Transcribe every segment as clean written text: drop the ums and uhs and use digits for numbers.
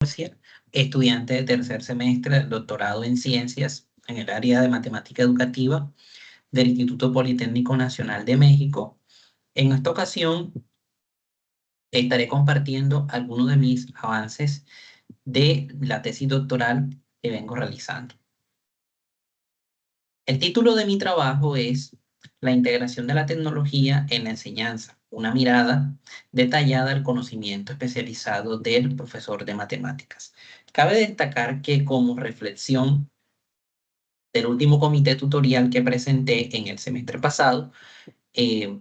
Porcia, estudiante de tercer semestre del doctorado en ciencias en el área de matemática educativa del Instituto Politécnico Nacional de México. En esta ocasión estaré compartiendo algunos de mis avances de la tesis doctoral que vengo realizando. El título de mi trabajo es La integración de la tecnología en la enseñanza, una mirada detallada al conocimiento especializado del profesor de matemáticas. Cabe destacar que como reflexión del último comité tutorial que presenté en el semestre pasado, eh,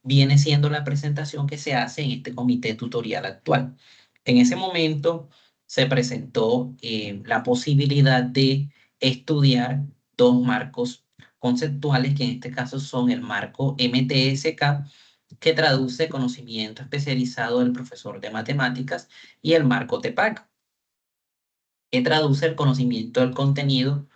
viene siendo la presentación que se hace en este comité tutorial actual. En ese momento se presentó la posibilidad de estudiar dos marcos conceptuales, que en este caso son el marco MTSK, que traduce conocimiento especializado del profesor de matemáticas, y el marco TEPAC, que traduce el conocimiento del contenido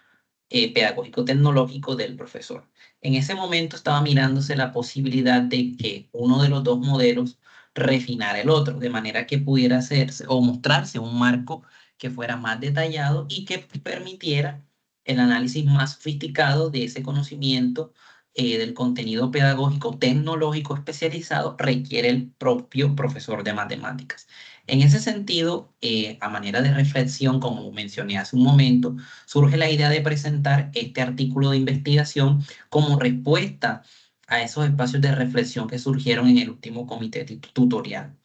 pedagógico-tecnológico del profesor. En ese momento estaba mirándose la posibilidad de que uno de los dos modelos refinara el otro, de manera que pudiera hacerse o mostrarse un marco que fuera más detallado y que permitiera el análisis más sofisticado de ese conocimiento del contenido pedagógico tecnológico especializado requiere el propio profesor de matemáticas. En ese sentido, a manera de reflexión, como mencioné hace un momento, surge la idea de presentar este artículo de investigación como respuesta a esos espacios de reflexión que surgieron en el último comité tutorial.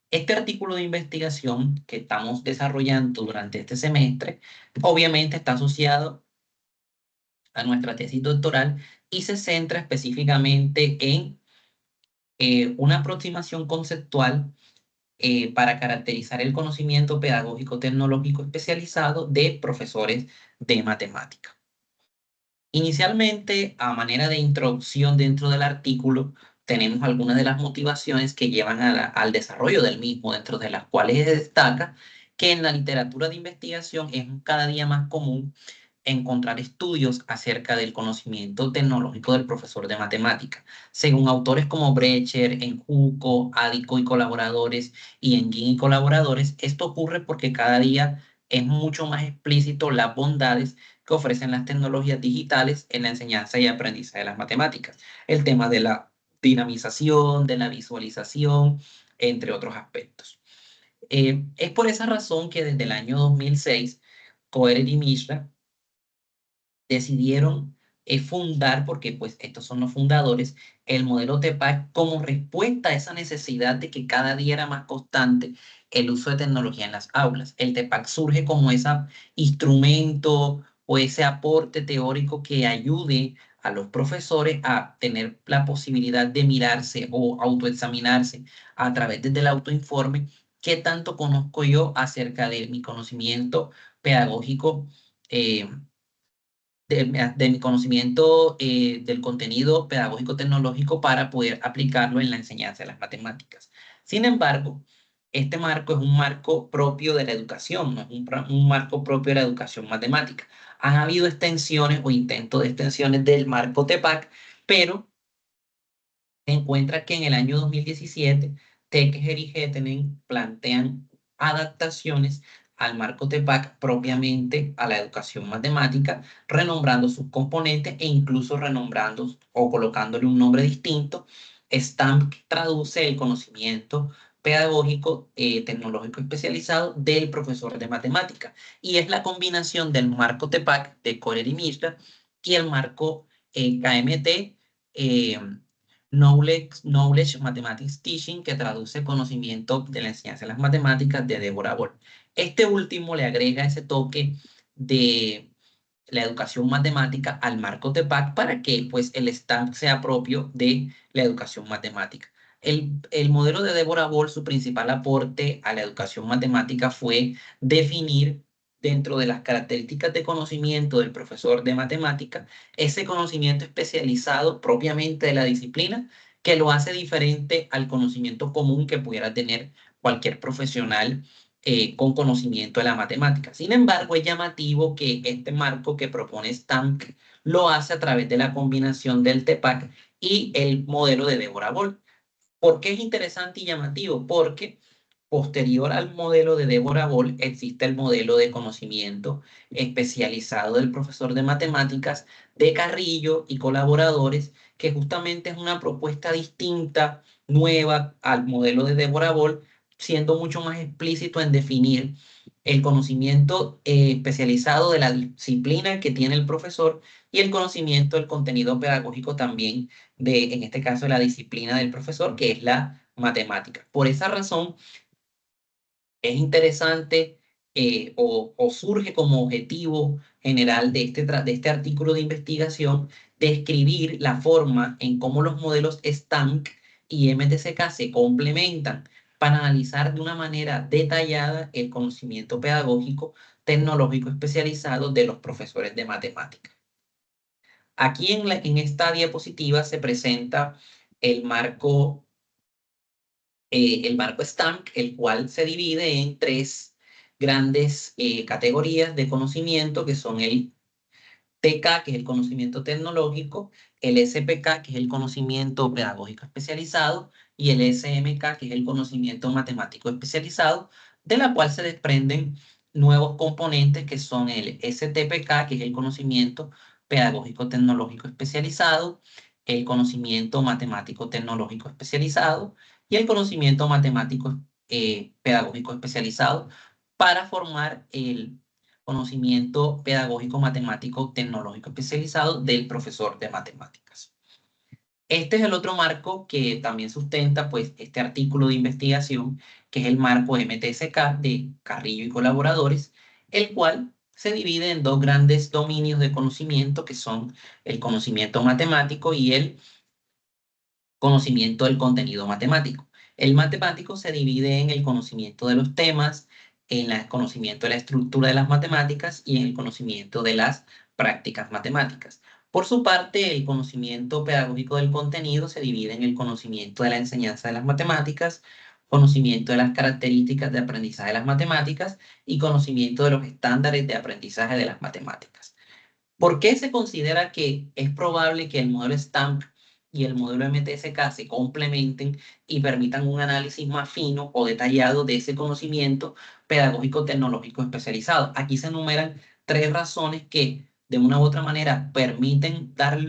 Este artículo de investigación que estamos desarrollando durante este semestre, obviamente está asociado a nuestra tesis doctoral y se centra específicamente en una aproximación conceptual para caracterizar el conocimiento pedagógico tecnológico especializado de profesores de matemática. Inicialmente, a manera de introducción dentro del artículo, tenemos algunas de las motivaciones que llevan al desarrollo del mismo, dentro de las cuales se destaca que en la literatura de investigación es cada día más común encontrar estudios acerca del conocimiento tecnológico del profesor de matemática. Según autores como Brecher, Enjuco, Ádico y colaboradores, y Engin y colaboradores, esto ocurre porque cada día es mucho más explícito las bondades que ofrecen las tecnologías digitales en la enseñanza y aprendizaje de las matemáticas. El tema de la dinamización, de la visualización, entre otros aspectos. Es por esa razón que desde el año 2006, Coerer y Mishra decidieron fundar, porque pues estos son los fundadores, el modelo TEPAC como respuesta a esa necesidad de que cada día era más constante el uso de tecnología en las aulas. El TEPAC surge como ese instrumento o ese aporte teórico que ayude a los profesores a tener la posibilidad de mirarse o autoexaminarse a través del autoinforme. ¿Qué tanto conozco yo acerca de mi conocimiento pedagógico? De mi conocimiento del contenido pedagógico tecnológico para poder aplicarlo en la enseñanza de las matemáticas. Sin embargo, este marco es un marco propio de la educación, no es un marco propio de la educación matemática. Han habido extensiones o intentos de extensiones del marco TEPAC, pero se encuentra que en el año 2017, Tekejer y Hetenen plantean adaptaciones al marco TEPAC propiamente a la educación matemática, renombrando sus componentes e incluso renombrando o colocándole un nombre distinto. STAMP traduce el conocimiento pedagógico tecnológico especializado del profesor de matemática, y es la combinación del marco TEPAC de Corer y Mishra y el marco KMT, Knowledge Mathematics Teaching, que traduce conocimiento de la enseñanza de las matemáticas, de Deborah Boll. Este último le agrega ese toque de la educación matemática al marco TEPAC para que pues, el STAMP sea propio de la educación matemática. El modelo de Deborah Boll, su principal aporte a la educación matemática fue definir dentro de las características de conocimiento del profesor de matemática ese conocimiento especializado propiamente de la disciplina que lo hace diferente al conocimiento común que pudiera tener cualquier profesional con conocimiento de la matemática. Sin embargo, es llamativo que este marco que propone STAMP lo hace a través de la combinación del TEPAC y el modelo de Deborah Boll. ¿Por qué es interesante y llamativo? Porque Posterior al modelo de Deborah Ball, existe el modelo de conocimiento especializado del profesor de matemáticas de Carrillo y colaboradores, que justamente es una propuesta distinta, nueva al modelo de Deborah Ball, siendo mucho más explícito en definir el conocimiento especializado de la disciplina que tiene el profesor y el conocimiento del contenido pedagógico también de, en este caso, de la disciplina del profesor, que es la matemática. Por esa razón, es interesante o surge como objetivo general de este artículo de investigación describir la forma en cómo los modelos STAMP y MTCK se complementan para analizar de una manera detallada el conocimiento pedagógico tecnológico especializado de los profesores de matemáticas. Aquí en esta diapositiva se presenta el marco el marco STAMP, el cual se divide en tres grandes categorías de conocimiento, que son el TK, que es el conocimiento tecnológico, el SPK, que es el conocimiento pedagógico especializado, y el SMK, que es el conocimiento matemático especializado, de la cual se desprenden nuevos componentes que son el STPK, que es el conocimiento pedagógico tecnológico especializado, el conocimiento matemático tecnológico especializado y el conocimiento matemático pedagógico especializado para formar el conocimiento pedagógico, matemático, tecnológico especializado del profesor de matemáticas. Este es el otro marco que también sustenta pues, este artículo de investigación, que es el marco MTSK de Carrillo y colaboradores, el cual se divide en dos grandes dominios de conocimiento, que son el conocimiento matemático y el conocimiento del contenido matemático. El matemático se divide en el conocimiento de los temas, en el conocimiento de la estructura de las matemáticas y en el conocimiento de las prácticas matemáticas. Por su parte, el conocimiento pedagógico del contenido se divide en el conocimiento de la enseñanza de las matemáticas, conocimiento de las características de aprendizaje de las matemáticas y conocimiento de los estándares de aprendizaje de las matemáticas. ¿Por qué se considera que es probable que el modelo STAMP y el modelo MTSK se complementen y permitan un análisis más fino o detallado de ese conocimiento pedagógico tecnológico especializado? Aquí se enumeran tres razones que de una u otra manera permiten dar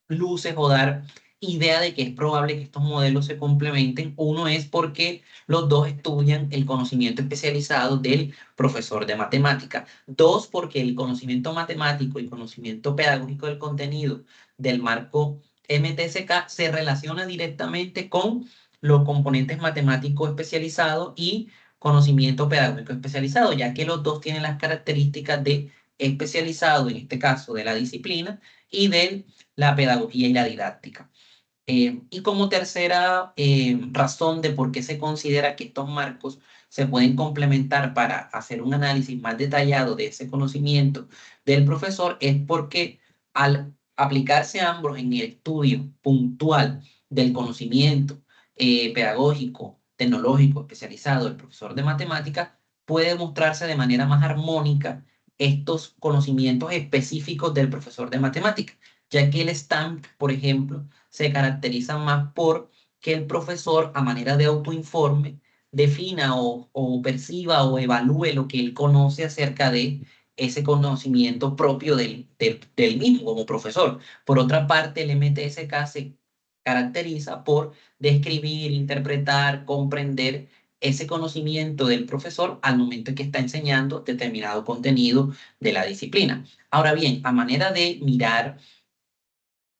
luces o dar idea de que es probable que estos modelos se complementen. Uno es porque los dos estudian el conocimiento especializado del profesor de matemática. Dos, porque el conocimiento matemático y conocimiento pedagógico del contenido del marco MTSK se relaciona directamente con los componentes matemáticos especializados y conocimiento pedagógico especializado, ya que los dos tienen las características de especializado, en este caso de la disciplina, y de la pedagogía y la didáctica. Y como tercera razón de por qué se considera que estos marcos se pueden complementar para hacer un análisis más detallado de ese conocimiento del profesor es porque al aplicarse ambos en el estudio puntual del conocimiento pedagógico, tecnológico, especializado del profesor de matemáticas, puede mostrarse de manera más armónica estos conocimientos específicos del profesor de matemáticas, ya que el STAMP, por ejemplo, se caracteriza más por que el profesor, a manera de autoinforme, defina o perciba o evalúe lo que él conoce acerca de ese conocimiento propio del mismo como profesor. Por otra parte, el MTSK se caracteriza por describir, interpretar, comprender ese conocimiento del profesor al momento en que está enseñando determinado contenido de la disciplina. Ahora bien, a manera de mirar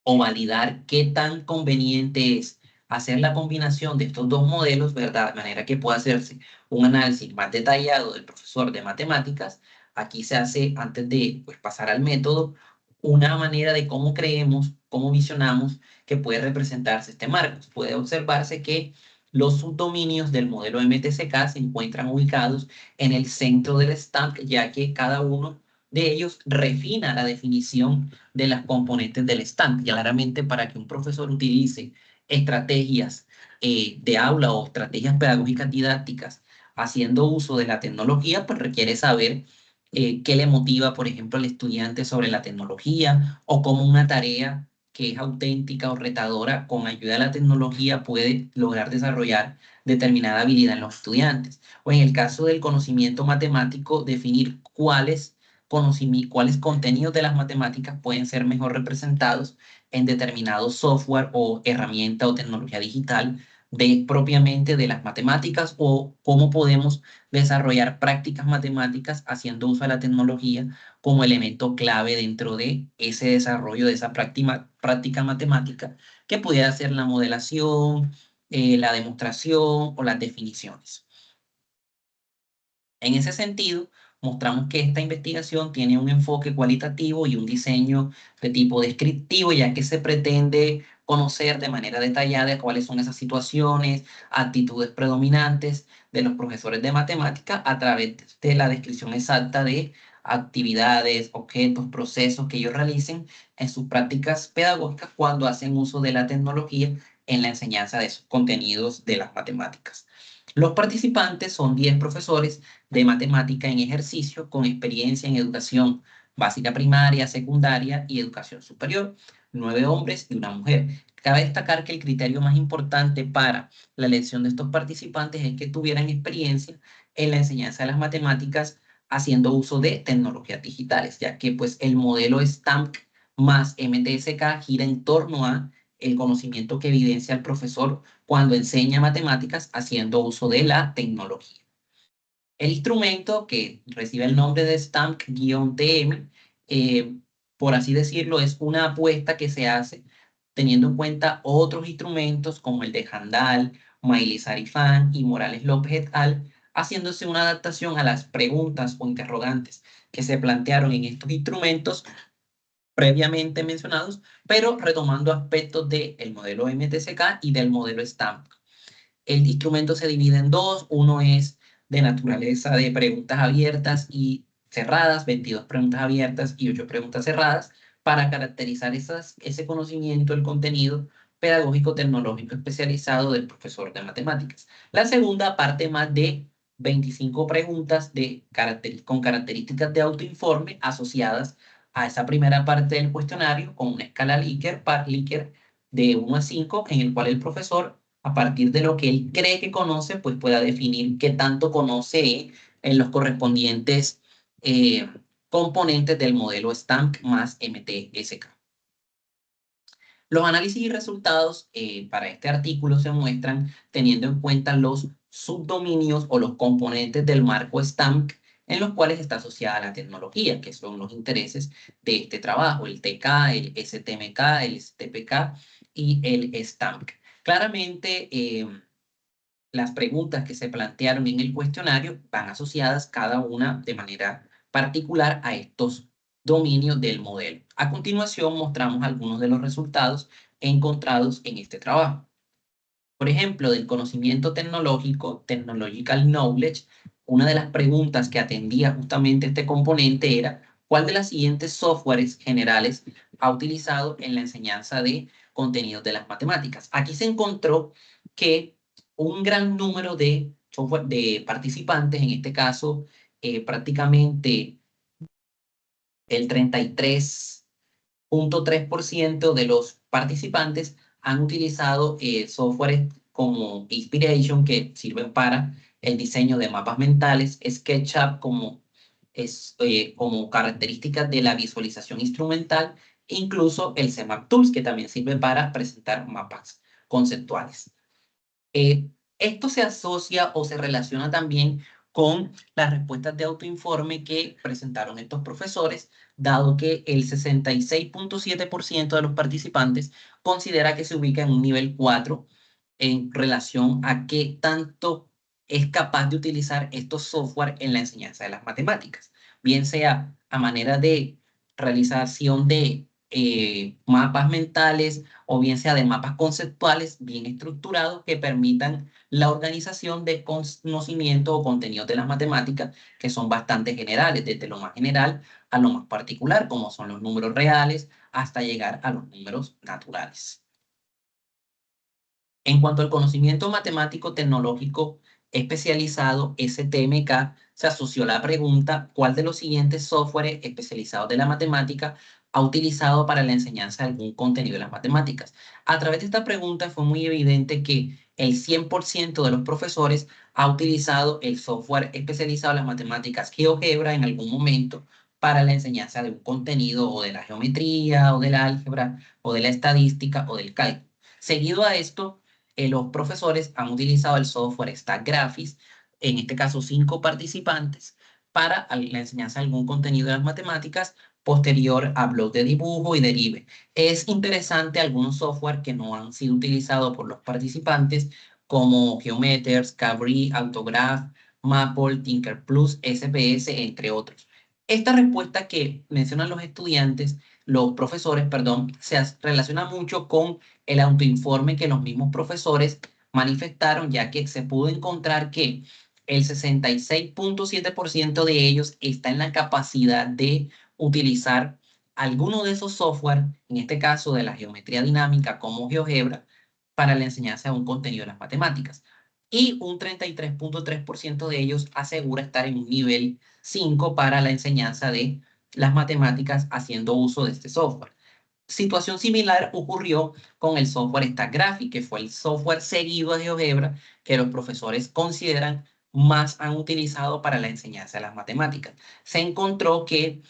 o validar qué tan conveniente es hacer la combinación de estos dos modelos, ¿verdad? De manera que pueda hacerse un análisis más detallado del profesor de matemáticas. Aquí se hace, antes de pues, pasar al método, una manera de cómo creemos, cómo visionamos que puede representarse este marco. Puede observarse que los subdominios del modelo MTCK se encuentran ubicados en el centro del stack, ya que cada uno de ellos refina la definición de las componentes del stand. Claramente, para que un profesor utilice estrategias de aula o estrategias pedagógicas didácticas haciendo uso de la tecnología, pues requiere saber qué le motiva, por ejemplo, al estudiante sobre la tecnología o cómo una tarea que es auténtica o retadora, con ayuda de la tecnología puede lograr desarrollar determinada habilidad en los estudiantes. O en el caso del conocimiento matemático, definir cuáles contenidos de las matemáticas pueden ser mejor representados en determinado software o herramienta o tecnología digital propiamente de las matemáticas, o cómo podemos desarrollar prácticas matemáticas haciendo uso de la tecnología como elemento clave dentro de ese desarrollo de esa práctica matemática, que pudiera ser la modelación, la demostración o las definiciones. En ese sentido, mostramos que esta investigación tiene un enfoque cualitativo y un diseño de tipo descriptivo, ya que se pretende conocer de manera detallada cuáles son esas situaciones, actitudes predominantes de los profesores de matemática a través de la descripción exacta de actividades, objetos, procesos que ellos realicen en sus prácticas pedagógicas cuando hacen uso de la tecnología en la enseñanza de sus contenidos de las matemáticas. Los participantes son 10 profesores de matemática en ejercicio con experiencia en educación básica primaria, secundaria y educación superior, 9 hombres y una mujer. Cabe destacar que el criterio más importante para la elección de estos participantes es que tuvieran experiencia en la enseñanza de las matemáticas haciendo uso de tecnologías digitales, ya que pues el modelo STAMP más MTSK gira en torno a el conocimiento que evidencia el profesor cuando enseña matemáticas haciendo uso de la tecnología. El instrumento que recibe el nombre de STAMP-TM, eh, por así decirlo, es una apuesta que se hace teniendo en cuenta otros instrumentos como el de Handal, Maili Sarifan y Morales López et al., haciéndose una adaptación a las preguntas o interrogantes que se plantearon en estos instrumentos previamente mencionados, pero retomando aspectos del modelo MTSK y del modelo STAMP. El instrumento se divide en dos. Uno es de naturaleza de preguntas abiertas y cerradas, 22 preguntas abiertas y 8 preguntas cerradas, para caracterizar ese conocimiento, el contenido pedagógico tecnológico especializado del profesor de matemáticas. La segunda parte más de 25 preguntas con características de autoinforme asociadas a esa primera parte del cuestionario con una escala Likert de 1 a 5, en el cual el profesor, a partir de lo que él cree que conoce, pues pueda definir qué tanto conoce en los correspondientes componentes del modelo STAMP más MTSK. Los análisis y resultados para este artículo se muestran teniendo en cuenta los subdominios o los componentes del marco STAMP en los cuales está asociada la tecnología, que son los intereses de este trabajo, el TK, el STMK, el STPK y el STAMP. Claramente, las preguntas que se plantearon en el cuestionario van asociadas cada una de manera particular a estos dominios del modelo. A continuación, mostramos algunos de los resultados encontrados en este trabajo. Por ejemplo, del conocimiento tecnológico, Technological Knowledge, una de las preguntas que atendía justamente este componente era: ¿cuál de las siguientes softwares generales ha utilizado en la enseñanza de contenidos de las matemáticas? Aquí se encontró que un gran número de participantes, en este caso prácticamente el 33.3% de los participantes han utilizado softwares como Inspiration, que sirven para el diseño de mapas mentales, SketchUp como características de la visualización instrumental, e incluso el CMAP Tools, que también sirve para presentar mapas conceptuales. Esto se asocia o se relaciona también con las respuestas de autoinforme que presentaron estos profesores, dado que el 66.7% de los participantes considera que se ubica en un nivel 4 en relación a qué tanto es capaz de utilizar estos software en la enseñanza de las matemáticas, bien sea a manera de realización de mapas mentales, o bien sea de mapas conceptuales bien estructurados que permitan la organización de conocimiento o contenidos de las matemáticas, que son bastante generales, desde lo más general a lo más particular, como son los números reales, hasta llegar a los números naturales. En cuanto al conocimiento matemático tecnológico especializado, STMK, se asoció la pregunta: ¿cuál de los siguientes softwares especializados de la matemática ha utilizado para la enseñanza de algún contenido de las matemáticas? A través de esta pregunta fue muy evidente que el 100% de los profesores ha utilizado el software especializado en las matemáticas GeoGebra en algún momento para la enseñanza de un contenido o de la geometría o del álgebra o de la estadística o del cálculo. Seguido a esto, los profesores han utilizado el software StackGraphics, en este caso 5 participantes, para la enseñanza de algún contenido de las matemáticas posterior a blog de dibujo y derive. Es interesante algunos software que no han sido utilizados por los participantes como Geometers, Cabri, Autograph, Maple, Tinkerplus, SPS, entre otros. Esta respuesta que mencionan los estudiantes, los profesores, perdón, relaciona mucho con el autoinforme que los mismos profesores manifestaron, ya que se pudo encontrar que el 66.7% de ellos está en la capacidad de utilizar alguno de esos software, en este caso de la geometría dinámica como GeoGebra, para la enseñanza de un contenido de las matemáticas. Y un 33.3% de ellos asegura estar en un nivel 5 para la enseñanza de las matemáticas haciendo uso de este software. Situación similar ocurrió con el software StackGraphics, que fue el software seguido de GeoGebra que los profesores consideran más han utilizado para la enseñanza de las matemáticas. Se encontró que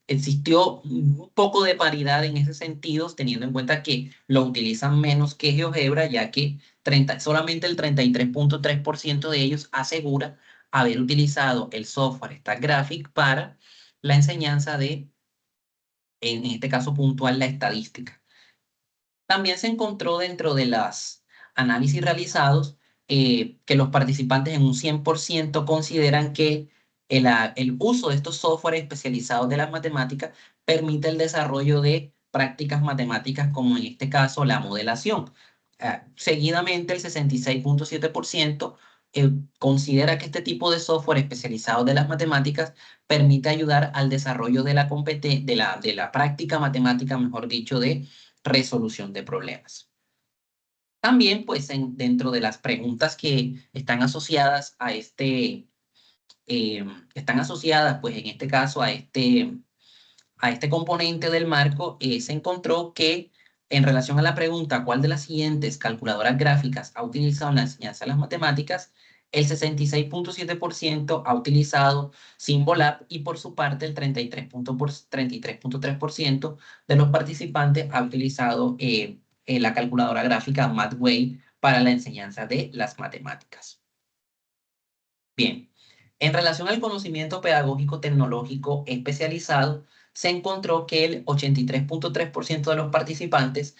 existió un poco de paridad en ese sentido, teniendo en cuenta que lo utilizan menos que GeoGebra, ya que solamente el 33.3% de ellos asegura haber utilizado el software StackGraphics para la enseñanza de, en este caso puntual, la estadística. También se encontró dentro de los análisis realizados que los participantes en un 100% consideran que el uso de estos softwares especializados de las matemáticas permite el desarrollo de prácticas matemáticas como en este caso la modelación. Seguidamente, el 66.7% considera que este tipo de software especializado de las matemáticas permite ayudar al desarrollo de la práctica matemática, mejor dicho, de resolución de problemas. También, pues, dentro de las preguntas que están asociadas a están asociadas, pues, en este caso, a este componente del marco, se encontró que en relación a la pregunta ¿cuál de las siguientes calculadoras gráficas ha utilizado en la enseñanza de las matemáticas? El 66.7% ha utilizado Symbolab y por su parte el 33.3% de los participantes ha utilizado la calculadora gráfica Mathway para la enseñanza de las matemáticas. Bien, en relación al conocimiento pedagógico tecnológico especializado, se encontró que el 83.3% de los participantes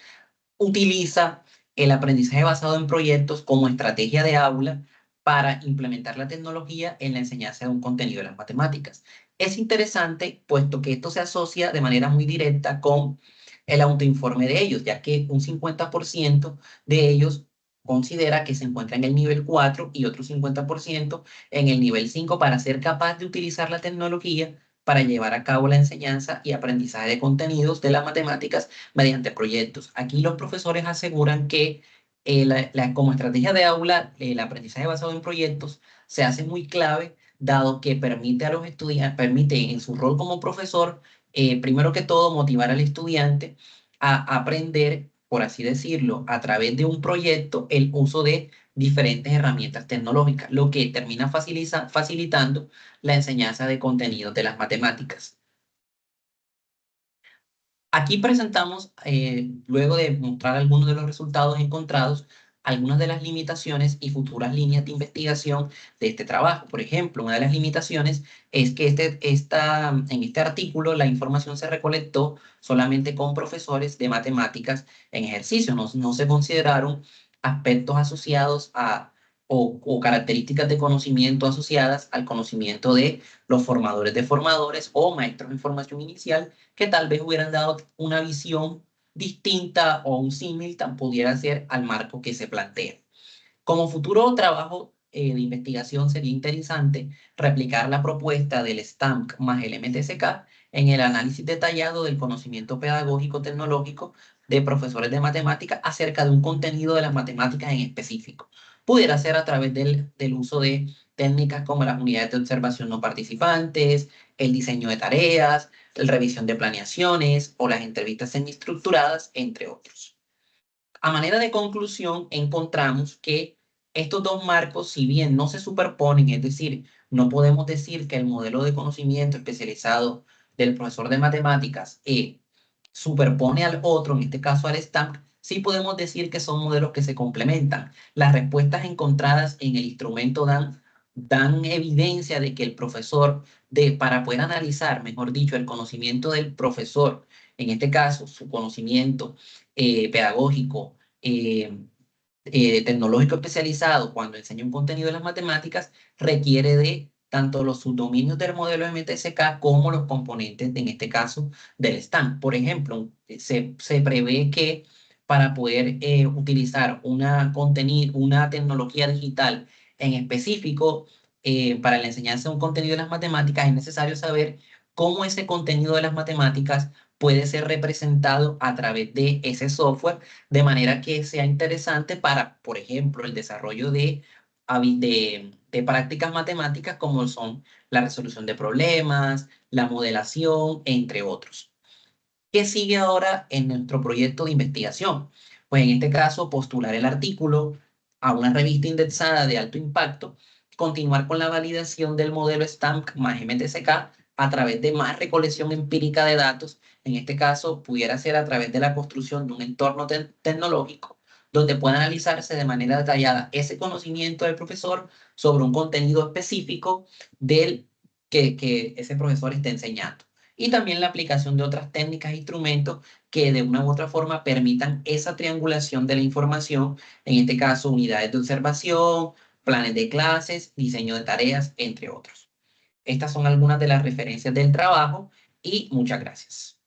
utiliza el aprendizaje basado en proyectos como estrategia de aula para implementar la tecnología en la enseñanza de un contenido de las matemáticas. Es interesante, puesto que esto se asocia de manera muy directa con el autoinforme de ellos, ya que un 50% de ellos considera que se encuentra en el nivel 4 y otro 50% en el nivel 5 para ser capaz de utilizar la tecnología para llevar a cabo la enseñanza y aprendizaje de contenidos de las matemáticas mediante proyectos. Aquí los profesores aseguran que como estrategia de aula, el aprendizaje basado en proyectos se hace muy clave, dado que permite a los estudiantes, permite en su rol como profesor, primero que todo, motivar al estudiante a aprender, por así decirlo, a través de un proyecto, el uso de diferentes herramientas tecnológicas, lo que termina facilitando la enseñanza de contenidos de las matemáticas. Aquí presentamos, luego de mostrar algunos de los resultados encontrados, algunas de las limitaciones y futuras líneas de investigación de este trabajo. Por ejemplo, una de las limitaciones es que en este artículo la información se recolectó solamente con profesores de matemáticas en ejercicio. No se consideraron aspectos asociados o características de conocimiento asociadas al conocimiento de los formadores de formadores o maestros en formación inicial que tal vez hubieran dado una visión distinta o un símil tan pudiera ser al marco que se plantea. Como futuro trabajo de investigación sería interesante replicar la propuesta del STAMP más el MTSK en el análisis detallado del conocimiento pedagógico tecnológico de profesores de matemáticas acerca de un contenido de las matemáticas en específico. Pudiera ser a través del uso de técnicas como las unidades de observación no participantes, el diseño de tareas, la revisión de planeaciones o las entrevistas semiestructuradas, entre otros. A manera de conclusión, encontramos que estos dos marcos, si bien no se superponen, es decir, no podemos decir que el modelo de conocimiento especializado del profesor de matemáticas superpone al otro, en este caso al STAMP, sí podemos decir que son modelos que se complementan. Las respuestas encontradas en el instrumento dan evidencia de que el profesor, para poder analizar, mejor dicho, el conocimiento del profesor, en este caso, su conocimiento pedagógico, tecnológico especializado cuando enseña un contenido de las matemáticas, requiere de tanto los subdominios del modelo MTSK como los componentes, en este caso, del STAM. Por ejemplo, se prevé que para poder utilizar una tecnología digital en específico para la enseñanza de un contenido de las matemáticas, es necesario saber cómo ese contenido de las matemáticas puede ser representado a través de ese software de manera que sea interesante para, por ejemplo, el desarrollo de prácticas matemáticas como son la resolución de problemas, la modelación, entre otros. ¿Qué sigue ahora en nuestro proyecto de investigación? Pues en este caso, postular el artículo a una revista indexada de alto impacto, continuar con la validación del modelo STAMP más MTSK a través de más recolección empírica de datos. En este caso, pudiera ser a través de la construcción de un entorno tecnológico donde pueda analizarse de manera detallada ese conocimiento del profesor sobre un contenido específico del que ese profesor esté enseñando y también la aplicación de otras técnicas e instrumentos que de una u otra forma permitan esa triangulación de la información, en este caso unidades de observación, planes de clases, diseño de tareas, entre otros. Estas son algunas de las referencias del trabajo y muchas gracias.